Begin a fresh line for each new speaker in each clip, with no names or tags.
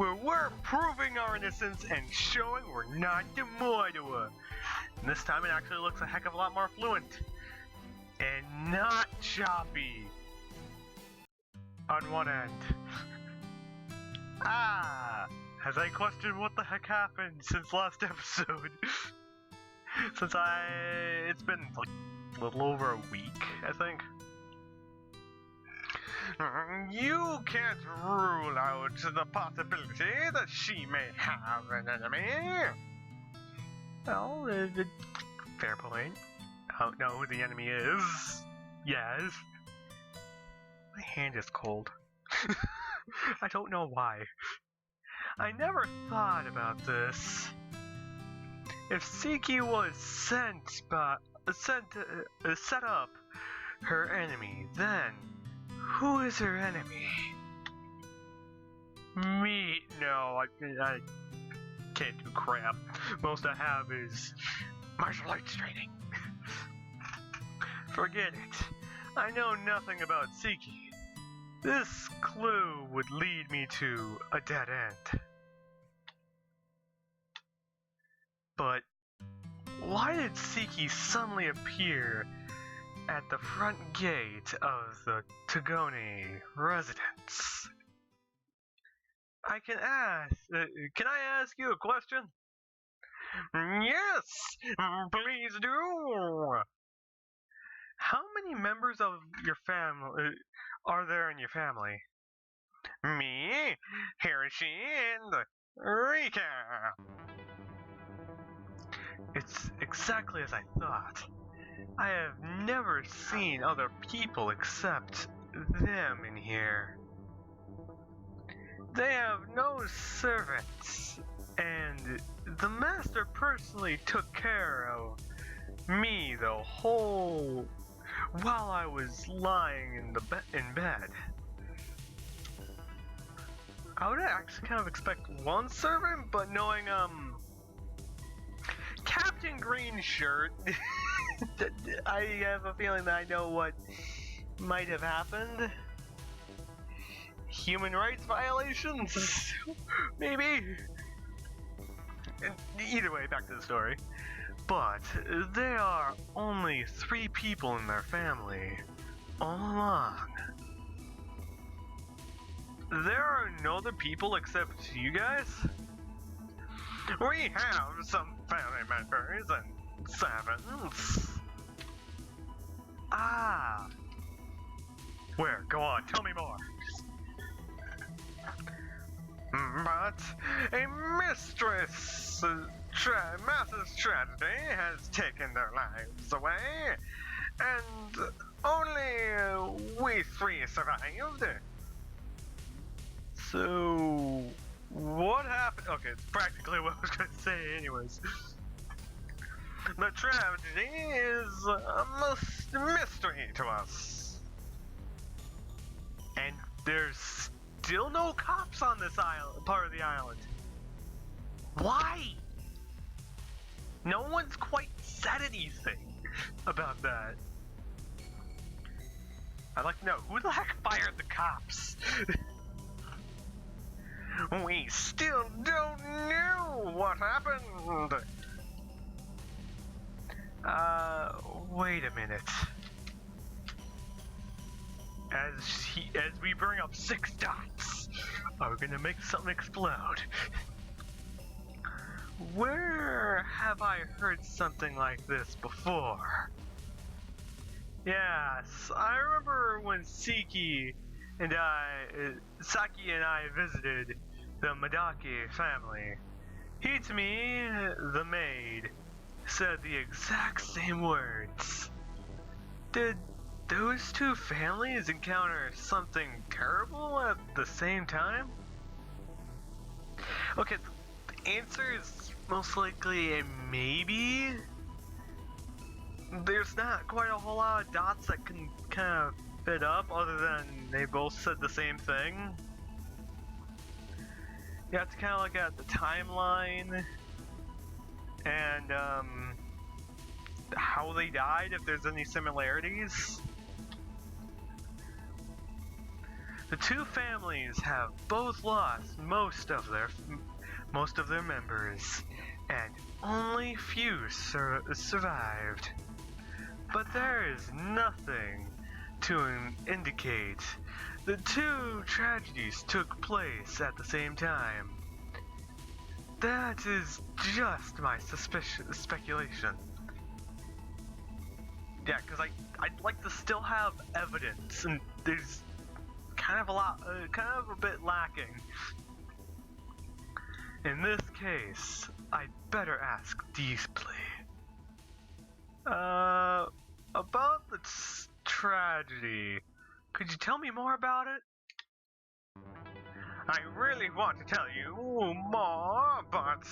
where we're proving our innocence and showing we're not the murderer. And this time it actually looks a heck of a lot more fluent. And not choppy. On one end. Has I questioned what the heck happened since last episode? It's been like a little over a week, I think. You can't rule out the possibility that she may have an enemy. Well, fair point. I don't know who the enemy is. Yes. My hand is cold. I don't know why. I never thought about this. If Siki was set up her enemy, then who is her enemy? Me? No, I can't do crap. Most I have is martial arts training. Forget it. I know nothing about Siki. This clue would lead me to a dead end. But why did Siki suddenly appear at the front gate of the Togone residence? Can I ask you a question? Yes, please do. How many members of your family are there in your family? Me, Hiroshi, and Rika. It's exactly as I thought. I have never seen other people except them in here. They have no servants, and the master personally took care of me the whole while I was lying in bed. I would actually kind of expect one servant, but knowing Captain Green Shirt, I have a feeling that I know what might have happened. Human rights violations? Maybe? Either way, back to the story. But there are only 3 people in their family, all along. There are no other people except you guys? We have some family members and servants. Where? Go on, tell me more. But a mistress, massive tragedy has taken their lives away, and only we 3 survived. So, what happened? Okay, it's practically what I was going to say anyways. The tragedy is a mystery to us. And there's still no cops on this part of the island. Why? No one's quite said anything about that. I'd like to know, who the heck fired the cops? We still don't know what happened. Wait a minute. As we bring up 6 dots, are we gonna make something explode? Where have I heard something like this before? Yes, I remember when Saki and I visited the Madaki family. Hitsumi, the maid, said the exact same words. Did those 2 families encounter something terrible at the same time? Okay, the answer is most likely a maybe. There's not quite a whole lot of dots that can kind of fit up other than they both said the same thing. You have to kind of look at the timeline and how they died, if there's any similarities. The two families have both lost most of their members, and only few survived. But there is nothing to indicate the two tragedies took place at the same time. That is just my speculation. Yeah, because I'd like to still have evidence, and there's kind of a bit lacking. In this case, I'd better ask deeply. About the tragedy, could you tell me more about it? I really want to tell you more, but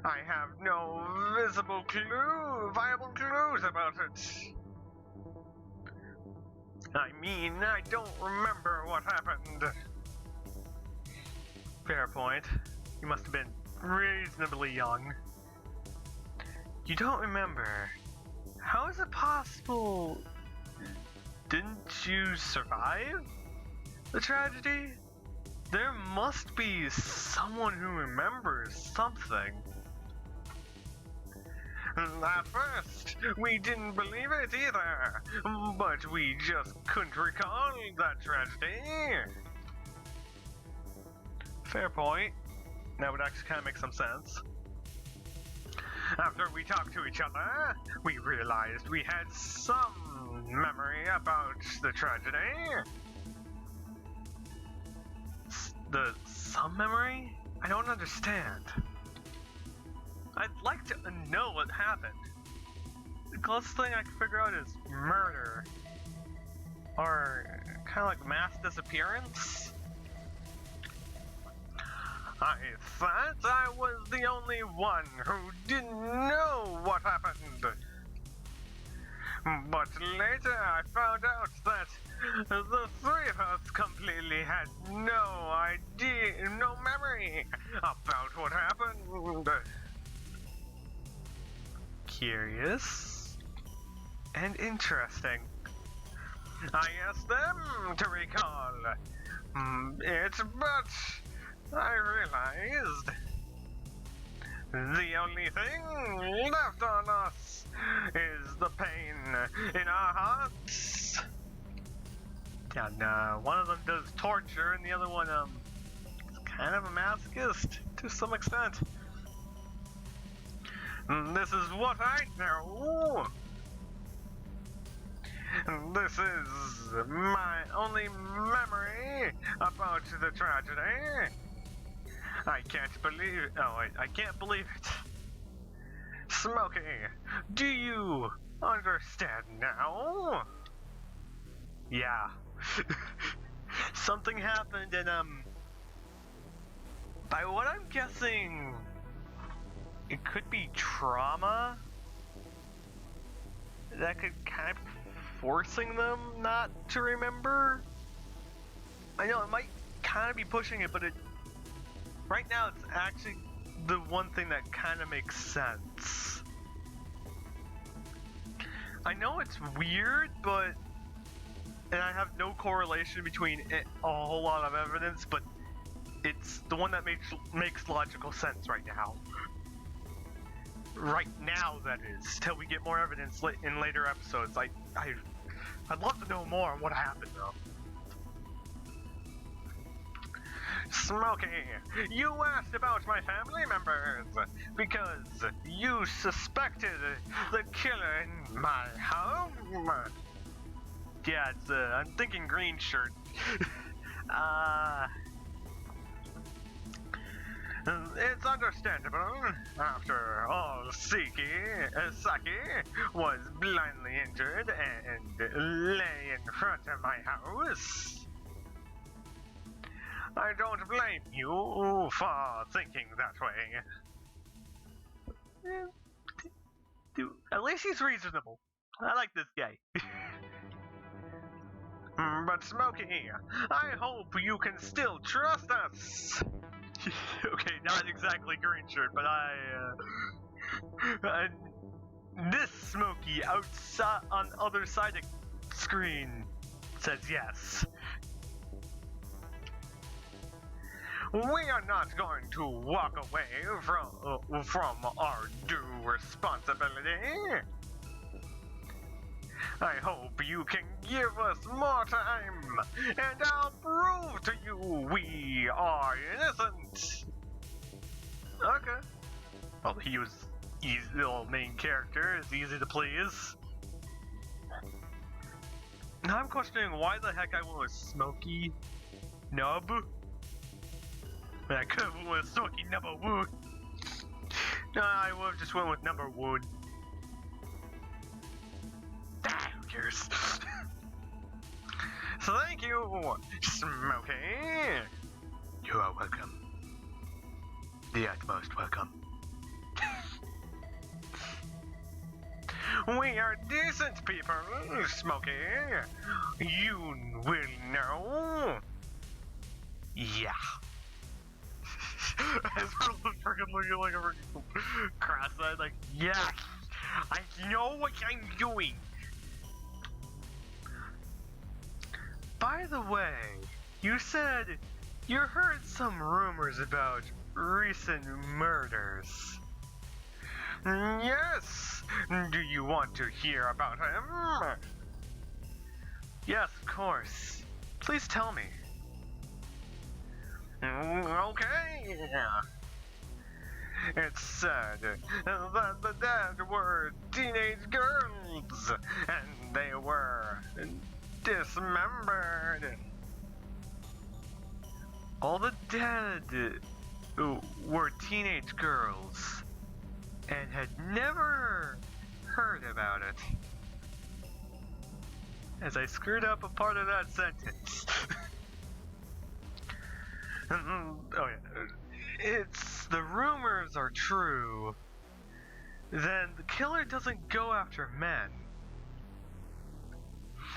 I have no viable clues about it. I mean, I don't remember what happened. Fair point. You must have been reasonably young. You don't remember? How is it possible? Didn't you survive the tragedy? There must be someone who remembers something. At first, we didn't believe it either, but we just couldn't recall that tragedy. Fair point. That would actually kind of make some sense. After we talked to each other, we realized we had some memory about the tragedy. Some memory? I don't understand. I'd like to know what happened. The closest thing I can figure out is murder. Or kind of like mass disappearance. I thought I was the only one who didn't know what happened. But later I found out that the three of us completely had no idea, no memory about what happened. Curious and interesting. I asked them to recall it, but I realized the only thing left on us is the pain in our hearts. And one of them does torture, and the other one is kind of a masochist to some extent. This is what I know. This is my only memory about the tragedy. I can't believe it. Oh, I can't believe it. Smokey, do you understand now? Yeah. Something happened and by what I'm guessing, it could be trauma that could kind of be forcing them not to remember. I know it might kind of be pushing it, but right now it's actually the one thing that kind of makes sense. I know it's weird, and I have no correlation between a whole lot of evidence, but it's the one that makes logical sense right now. Right now, that is, till we get more evidence in later episodes. I'd love to know more on what happened, though. Smokey, you asked about my family members because you suspected the killer in my home. Yeah, I'm thinking green shirt. It's understandable. After all, Saki was blindly injured and lay in front of my house. I don't blame you for thinking that way. At least he's reasonable. I like this guy. But Smokey, I hope you can still trust us. Okay, not exactly green shirt, but this Smokey outside on the other side of screen says yes. We are not going to walk away from our due responsibility. I hope you can give us more time, and I'll prove to you we are innocent. Okay. Well, he's the old main character, is easy to please. Now I'm questioning why the heck I went with Smokey Nub. I could have went with Smokey Number One. No, I would have just went with Number One. Ah, who cares? So thank you, Smokey. You are welcome. The utmost welcome. We are decent people, Smokey. You will know. Yeah. I was freaking looking like a freaking cross-eyed, like, yeah, I know what I'm doing. By the way, you said you heard some rumors about recent murders. Yes! Do you want to hear about him? Yes, of course. Please tell me. Okay. It's said that the dead were teenage girls, and they were dismembered. All the dead were teenage girls, and had never heard about it. As I screwed up a part of that sentence. Oh yeah. It's the rumors are true. Then the killer doesn't go after men.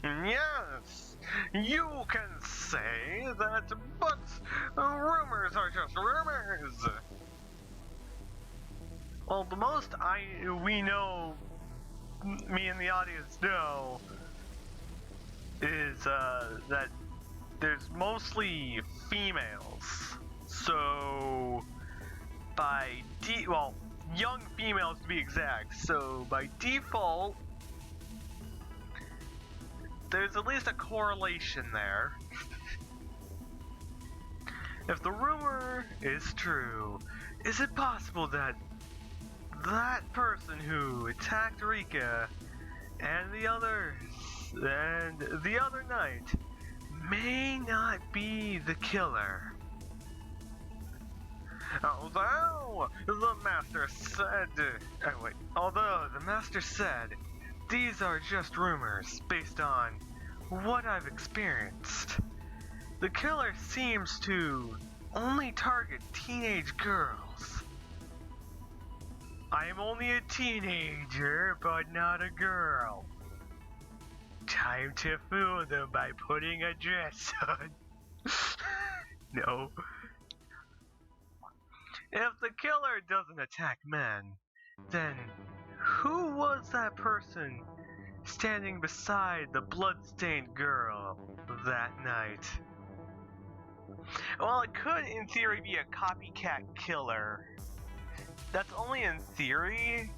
Yes, you can say that, but rumors are just rumors. Well, the most we know, me and the audience know, is that there's mostly females. So well, young females to be exact. So by default, there's at least a correlation there. If the rumor is true, is it possible that that person who attacked Rika and the others and the other night may not be the killer? Although the master said these are just rumors based on what I've experienced, the killer seems to only target teenage girls. I am only a teenager, but not a girl. Time to fool them by putting a dress on. No. If the killer doesn't attack men, then who was that person standing beside the bloodstained girl that night? Well, it could, in theory, be a copycat killer. That's only in theory.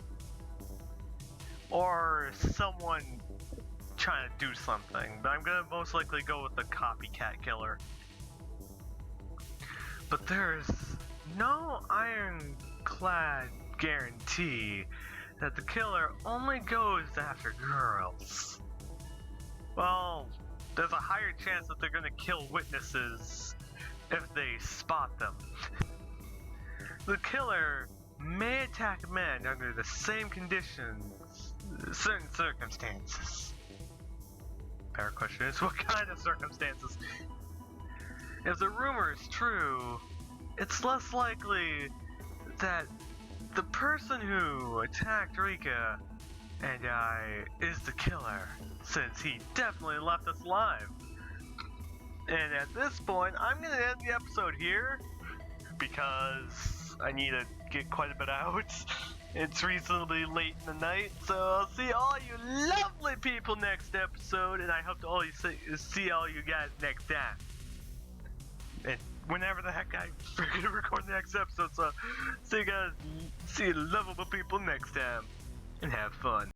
Or someone trying to do something. But I'm gonna most likely go with the copycat killer. But there's no ironclad guarantee that the killer only goes after girls. Well, there's a higher chance that they're gonna kill witnesses if they spot them. The killer may attack men under the same conditions, certain circumstances. Better question is, what kind of circumstances? If the rumor is true, it's less likely that the person who attacked Rika and I is the killer, since he definitely left us alive. And at this point, I'm gonna end the episode here, because I need to get quite a bit out. It's reasonably late in the night, so I'll see all you lovely people next episode, and I hope to see all you guys next time. And whenever the heck I freaking record the next episode. So, see you guys, see you lovable people next time, and have fun.